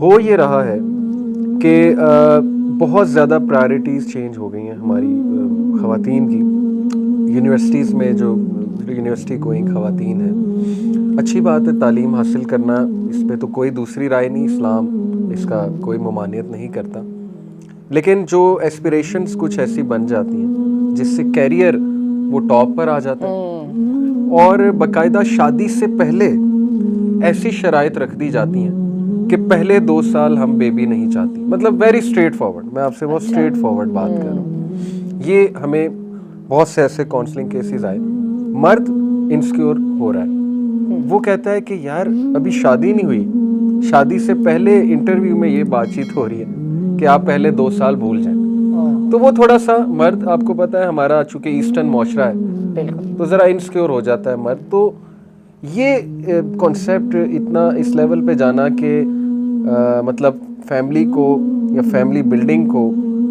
ہو یہ رہا ہے کہ بہت زیادہ پرائرٹیز چینج ہو گئی ہیں ہماری خواتین کی. یونیورسٹیز میں جو یونیورسٹی گوئنگ خواتین ہیں, اچھی بات ہے تعلیم حاصل کرنا, اس پہ تو کوئی دوسری رائے نہیں, اسلام اس کا کوئی ممانعت نہیں کرتا. لیکن جو ایسپریشنز کچھ ایسی بن جاتی ہیں جس سے کیریئر وہ ٹاپ پر آ جاتا ہے, اور باقاعدہ شادی سے پہلے ایسی شرائط رکھ دی جاتی ہیں کہ پہلے 2 سال ہم بیبی نہیں چاہتی. مطلب ویری اسٹریٹ فارورڈ, میں آپ سے بہت اسٹریٹ فارورڈ بات کر رہا ہوں. یہ ہمیں بہت سے ایسے کاؤنسلنگ کیسز آئے, مرد انسیکیور ہو رہا ہے, وہ کہتا ہے کہ یار ابھی شادی نہیں ہوئی, شادی سے پہلے انٹرویو میں یہ بات چیت ہو رہی ہے کہ آپ پہلے 2 سال بھول جائیں. تو وہ تھوڑا سا مرد, آپ کو پتا ہے ہمارا چونکہ ایسٹرن معاشرہ ہے تو ذرا انسیکیور ہو جاتا ہے مرد. تو یہ کانسیپٹ اتنا اس لیول پہ جانا کہ مطلب فیملی کو یا فیملی بلڈنگ کو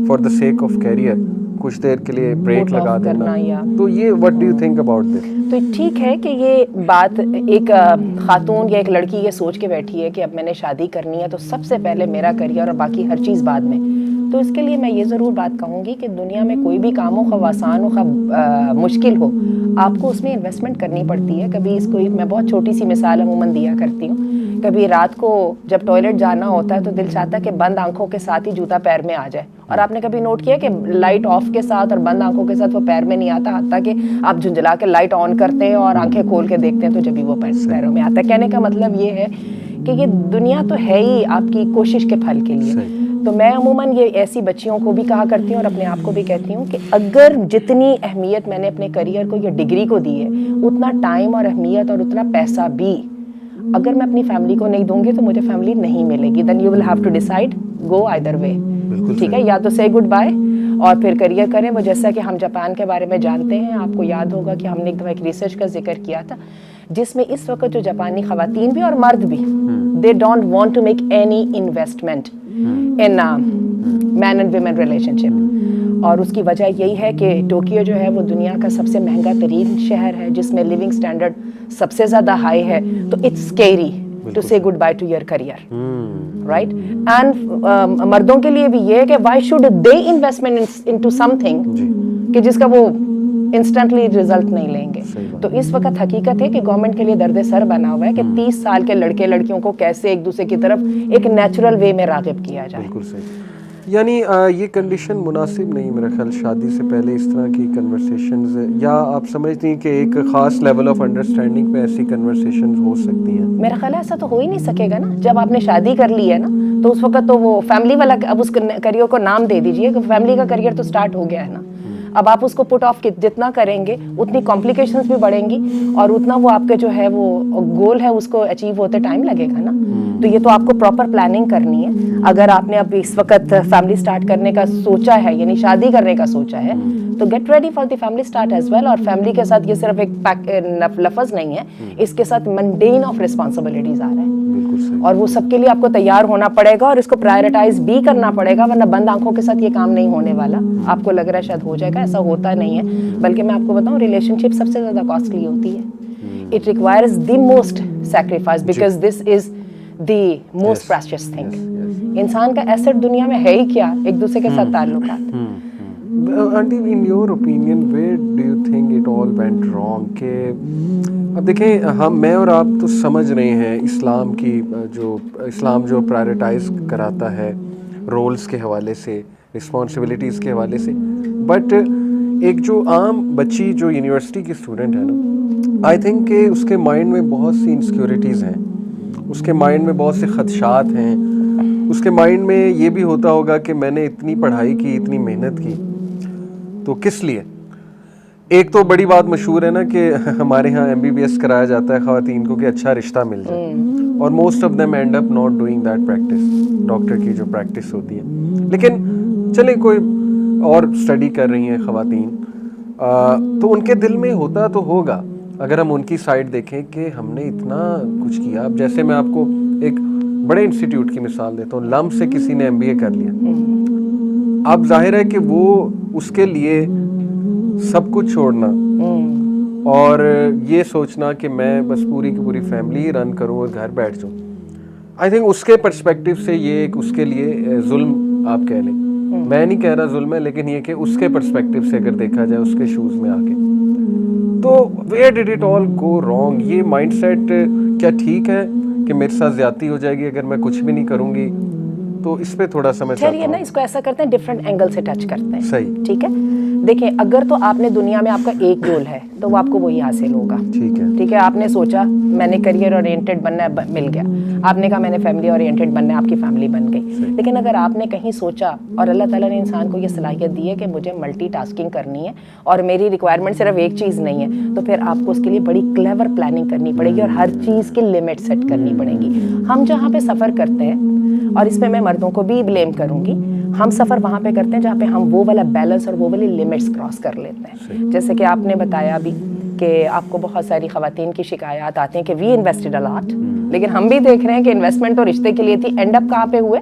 for the sake of career کچھ دیر کے لیے بریک لگا دینا, تو یہ what do you think about this? تو ٹھیک ہے کہ یہ بات ایک خاتون یا ایک لڑکی یہ سوچ کے بیٹھی ہے کہ اب میں نے شادی کرنی ہے تو سب سے پہلے میرا کریئر اور باقی ہر چیز بعد میں. تو اس کے لیے میں یہ ضرور بات کہوں گی کہ دنیا میں کوئی بھی کام ہو, خواہ آسان ہو خواہ مشکل ہو, آپ کو اس میں انویسٹمنٹ کرنی پڑتی ہے. کبھی اس کو میں بہت چھوٹی سی مثال عموماً دیا کرتی ہوں, کبھی رات کو جب ٹوائلٹ جانا ہوتا ہے تو دل چاہتا ہے کہ بند آنکھوں کے ساتھ ہی جوتا پیر میں آ جائے, اور آپ نے کبھی نوٹ کیا کہ لائٹ آف کے ساتھ اور بند آنکھوں کے ساتھ وہ پیر میں نہیں آتا, حتیٰ کہ آپ جھنجھلا کے لائٹ آن کرتے ہیں اور آنکھیں کھول کے دیکھتے ہیں تو جب ہی وہ پیروں میں آتا ہے. کہنے کا مطلب یہ ہے کہ یہ دنیا تو ہے ہی آپ کی کوشش کے پھل کے لیے. تو میں عموماً یہ ایسی بچیوں کو بھی کہا کرتی ہوں اور اپنے آپ کو بھی کہتی ہوں کہ اگر جتنی اہمیت میں نے اپنے کریئر کو یا ڈگری کو دی ہے, اتنا ٹائم اور اہمیت اور اتنا پیسہ بھی اگر میں اپنی فیملی کو نہیں دوں گی تو مجھے فیملی نہیں ملے گی. Then you will have to decide go either way. ٹھیک ہے, یا تو سے گڈ بائے اور پھر کریئر کریں. وہ جیسا کہ ہم جاپان کے بارے میں جانتے ہیں, آپ کو یاد ہوگا کہ ہم نے ایک دفعہ ایک ریسرچ کا ذکر کیا تھا جس میں اس وقت جو جاپانی خواتین بھی اور مرد بھی they don't want to make any investment in man and women relationship. اور اس کی وجہ یہی ہے کہ ٹوکیو جو ہے وہ دنیا کا سب سے مہنگا ترین شہر ہے جس میں لیونگ سٹینڈرڈ سب سے زیادہ ہائی ہے. تو it's scary to say good bye to your career, right. And مردوں کے لیے بھی یہ ہے کہ why should they investment into something کہ جس کا وہ انسٹنٹلی رزلٹ نہیں لیں گے. تو اس وقت حقیقت ہے کہ گورنمنٹ کے لیے درد سر بنا ہوا ہے کہ 30 سال کے لڑکے لڑکیوں کو کیسے ایک دوسرے کی طرف ایک نیچرل وے میں راغب کیا جائے. بالکل صحیح. یعنی یہ کنڈیشن مناسب نہیں میرا خیال شادی سے پہلے اس طرح کی کنورسیشنز, یا آپ سمجھتی ہیں کہ ایک خاص لیول آف انڈرسٹینڈنگ پہ ایسی کنورسیشنز ہو سکتی ہیں؟ میرا خیال ہے ایسا تو ہو ہی نہیں سکے گا نا. جب آپ نے شادی کر لی ہے نا تو اس وقت تو وہ فیملی والا, اب اس کریئر کو نام دے دیجئے کہ فیملی کا کریئر تو سٹارٹ ہو گیا ہے نا. اب آپ اس کو پٹ آف جتنا کریں گے اتنی کمپلیکیشنز بھی بڑھیں گی اور اتنا وہ آپ کے جو ہے وہ گول ہے اس کو اچیو ہوتے ٹائم لگے گا نا. تو یہ تو آپ کو پراپر پلاننگ کرنی ہے. اگر آپ نے اب اس وقت فیملی سٹارٹ کرنے کا سوچا ہے, یعنی شادی کرنے کا سوچا ہے, تو get ready for the family start as well. اور فیملی کے ساتھ یہ صرف ایک لفظ نہیں ہے, اس کے ساتھ منڈین آف رسپانسبلٹیز آ رہے ہیں اور وہ سب کے لیے آپ کو تیار ہونا پڑے گا اور اس کو پرائرٹائز بھی کرنا پڑے گا, ورنہ بند آنکھوں کے ساتھ یہ کام نہیں ہونے والا. آپ کو لگ رہا ہے شاید ہو جائے گا, ایسا ہوتا نہیں ہے. بلکہ میں آپ کو بتاؤں ریلیشن شپ سب سے زیادہ کاسٹلی ہوتی ہے. It requires the most sacrifice because this is the most precious thing. انسان کا ایسٹ دنیا میں ہے ہی کیا, ایک دوسرے کے ساتھ تعلقات. Aunty in your opinion where do you think it all went wrong? کہ اب دیکھیں میں اور آپ تو سمجھ رہے ہیں اسلام جو پرائرٹائز کراتا ہے رولز کے حوالے سے, رسپانسبلٹیز کے حوالے سے, بٹ ایک جو عام بچی جو یونیورسٹی کی اسٹوڈنٹ ہے نا, آئی تھنک کہ اس کے مائنڈ میں بہت سی انسیکیورٹیز ہیں, اس کے مائنڈ میں بہت سے خدشات ہیں, اس کے مائنڈ میں یہ بھی ہوتا ہوگا کہ میں نے اتنی پڑھائی کی, اتنی محنت کی, تو کس لیے؟ ایک تو بڑی بات مشہور ہے نا کہ ہمارے ہاں MBBS کرایا جاتا ہے خواتین کو کہ اچھا رشتہ مل جائے, اور most of them and up not doing that practice, doctor کی جو پریکٹس ہوتی ہے. لیکن چلیں کوئی اور اسٹڈی کر رہی ہیں خواتین, تو ان کے دل میں ہوتا تو ہوگا, اگر ہم ان کی سائڈ دیکھیں کہ ہم نے اتنا کچھ کیا. اب جیسے میں آپ کو ایک بڑے انسٹیٹیوٹ کی مثال دیتا ہوں, لمب سے کسی نے MBA کر لیا, اب ظاہر ہے کہ وہ اس کے لیے سب کچھ چھوڑنا اور یہ سوچنا کہ میں بس پوری کی پوری فیملی رن کروں اور گھر بیٹھ جاؤں, آئی تھنک اس کے پرسپیکٹو سے یہ ایک اس کے لیے ظلم آپ کہہ لیں, میں نہیں کہہ رہا ظلم ہے, لیکن یہ کہ اس کے پرسپیکٹو سے اگر دیکھا جائے اس کے شوز میں آ کے, تو where did it all go wrong. یہ مائنڈ سیٹ کیا ٹھیک ہے کہ میرے ساتھ زیادتی ہو جائے گی اگر میں کچھ بھی نہیں کروں گی؟ تو اس پہ تھوڑا سا میں چلیے نا اس کو ایسا کرتے ہیں, ڈفرینٹ اینگل سے ٹچ کرتے ہیں. صحیح, ٹھیک ہے. دیکھیں اگر تو آپ نے دنیا میں آپ کا ایک گول ہے تو وہ آپ کو وہی حاصل ہوگا. ٹھیک ہے, ٹھیک ہے. آپ نے سوچا میں نے کریئر اورینٹیڈ بننا ہے, مل گیا. آپ نے کہا میں نے فیملی اورینٹیڈ بننا ہے, آپ کی فیملی بن گئی. لیکن اگر آپ نے کہیں سوچا اور اللہ تعالیٰ نے انسان کو یہ صلاحیت دی ہے کہ مجھے ملٹی ٹاسکنگ کرنی ہے اور میری ریکوائرمنٹ صرف ایک چیز نہیں ہے, تو پھر آپ کو اس کے لیے بڑی کلیور پلاننگ کرنی پڑے گی اور ہر چیز کی لمٹ سیٹ کرنی پڑے گی. ہم جہاں پہ سفر کرتے ہیں, اور اس پہ میں مردوں کو بھی بلیم کروں گی, ہم سفر وہاں پہ کرتے ہیں جہاں پہ ہم وہ والا بیلنس اور وہ والی لمٹس کراس کر لیتے ہیں. جیسے کہ آپ نے بتایا بھی کہ آپ کو بہت ساری خواتین کی شکایات آتی ہیں کہ وی انویسٹڈ اے لاٹ, لیکن ہم بھی دیکھ رہے ہیں کہ انویسٹمنٹ تو رشتے کے لیے تھی, اینڈ اپ کہاں پہ ہوئے,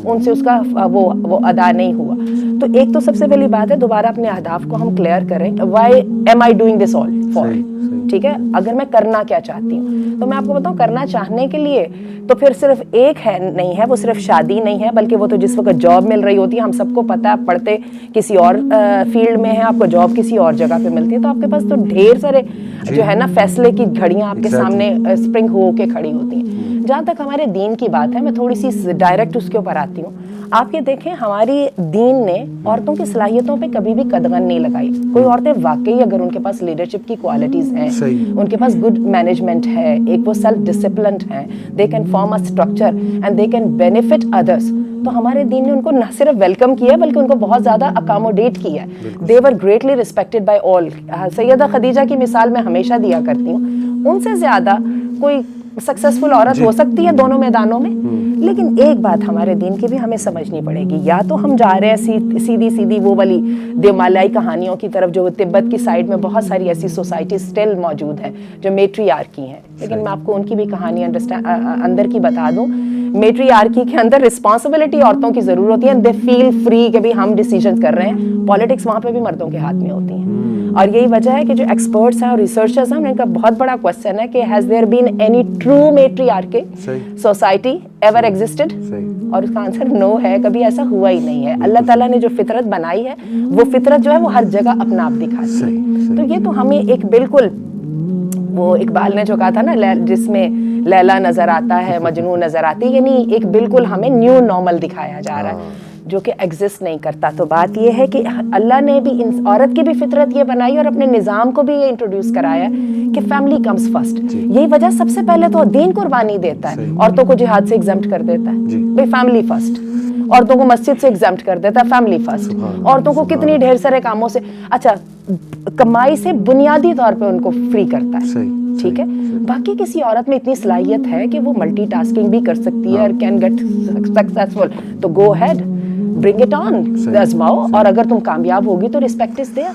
ان سے اس کا وہ ادا نہیں ہوا. تو ایک تو سب سے پہلی بات ہے دوبارہ اپنے اہداف کو ہم کلیئر کریں. Why am I doing this all for, ٹھیک ہے. اگر میں کرنا کیا چاہتی ہوں تو میں آپ کو بتاؤں, کرنا چاہنے کے لیے تو پھر صرف ایک ہے نہیں ہے, وہ صرف شادی نہیں ہے, بلکہ وہ تو جس وقت جاب مل رہی ہوتی ہے, ہم سب کو پتہ ہے, پڑھتے کسی اور فیلڈ میں ہے, آپ کو جاب کسی اور جگہ پہ ملتی ہے, تو آپ کے پاس تو ڈھیر سارے جو ہے نا فیصلے کی گھڑیاں آپ کے سامنے اسپرنگ ہو کے کھڑی ہوتی ہیں. جہاں تک ہمارے دین کی بات ہے, میں تھوڑی سی ڈائریکٹ اس کے اوپر آتی ہوں. آپ یہ دیکھیں ہماری دین نے عورتوں کی صلاحیتوں پہ کبھی بھی قدغن نہیں لگائی. کوئی عورتیں واقعی اگر ان کے پاس لیڈرشپ کی کوالٹیز ہیں, ان کے پاس گڈ مینجمنٹ ہے, ایک وہ سیلف ڈسپلنڈ ہیں, they can form a structure and they can benefit others, تو ہمارے دین نے ان کو نہ صرف ویلکم کیا بلکہ ان کو بہت زیادہ اکاموڈیٹ کیا ہے. دے ور گریٹلی ریسپیکٹڈ بائی آل. سیدہ خدیجہ کی مثال میں ہمیشہ دیا کرتی ہوں, ان سے زیادہ کوئی سکسیسفل عورت ہو سکتی ہے دونوں میدانوں میں. لیکن ایک بات ہمارے دین کی بھی ہمیں سمجھنی پڑے گی, یا تو ہم جا رہے ہیں سیدھی وہ والی دیومالیائی کہانیوں کی طرف, جو تبت کی سائڈ میں بہت ساری ایسی سوسائٹی اسٹل موجود ہیں جو میٹری آرکی ہیں. لیکن میں آپ کو ان کی بھی کہانی اندر کی بتا دوں. میٹری آرکی کے اندر رسپانسبلٹی عورتوں کی ضرور ہوتی ہے, دے فیل فری کہ بھی ہم ڈیسیجن کر رہے ہیں. پالیٹکس وہاں پہ بھی مردوں کے ہاتھ میں ہوتی ہیں. اور یہی وجہ ہے کہ جو ایکسپرٹس ہیں اور ریسرچرز ہیں, ان کا بہت بڑا کوشچن ہے کہ has there been any true matriarchy society ever existed, اور اس کا آنسر نو ہے, کبھی ایسا ہوا ہی نہیں ہے. اللہ تعالیٰ نے جو فطرت بنائی ہے وہ فطرت جو ہے وہ ہر جگہ اپنا آپ دکھاتی ہے. تو یہ تو ہمیں ایک بالکل, وہ اقبال نے جو کہا تھا نا, جس میں لیلا نظر آتا ہے مجنون نظر آتی, یعنی ایک بالکل ہمیں نیو نارمل دکھایا جا رہا ہے جو کہ ایگزسٹ نہیں کرتا. تو بات یہ ہے کہ اللہ نے بھی عورت کی بھی فطرت یہ بنائی اور اپنے نظام کو بھی یہ انٹروڈیوس کرایا کہ فیملی کمز فرسٹ. یہی وجہ سب سے پہلے تو دین قربانی دیتا ہے, عورتوں کو جہاد سے ایگزمپٹ کر دیتا ہے, بھائی فیملی فرسٹ. عورتوں کو مسجد سے ایگزمپٹ کر دیتا ہے, فیملی فرسٹ. عورتوں کو کتنی ڈھیر سارے کاموں سے, اچھا کمائی سے بنیادی طور پہ ان کو فری کرتا ہے. ٹھیک ہے. باقی کسی عورت میں اتنی صلاحیت ہے کہ وہ ملٹی ٹاسکنگ بھی کر سکتی ہے اور کین گیٹ سکسیسفل, تو گو ہیڈ, برنگ اٹ آن, آزماؤ, اور اگر تم کامیاب ہوگی تو رسپیکٹ از دیئر.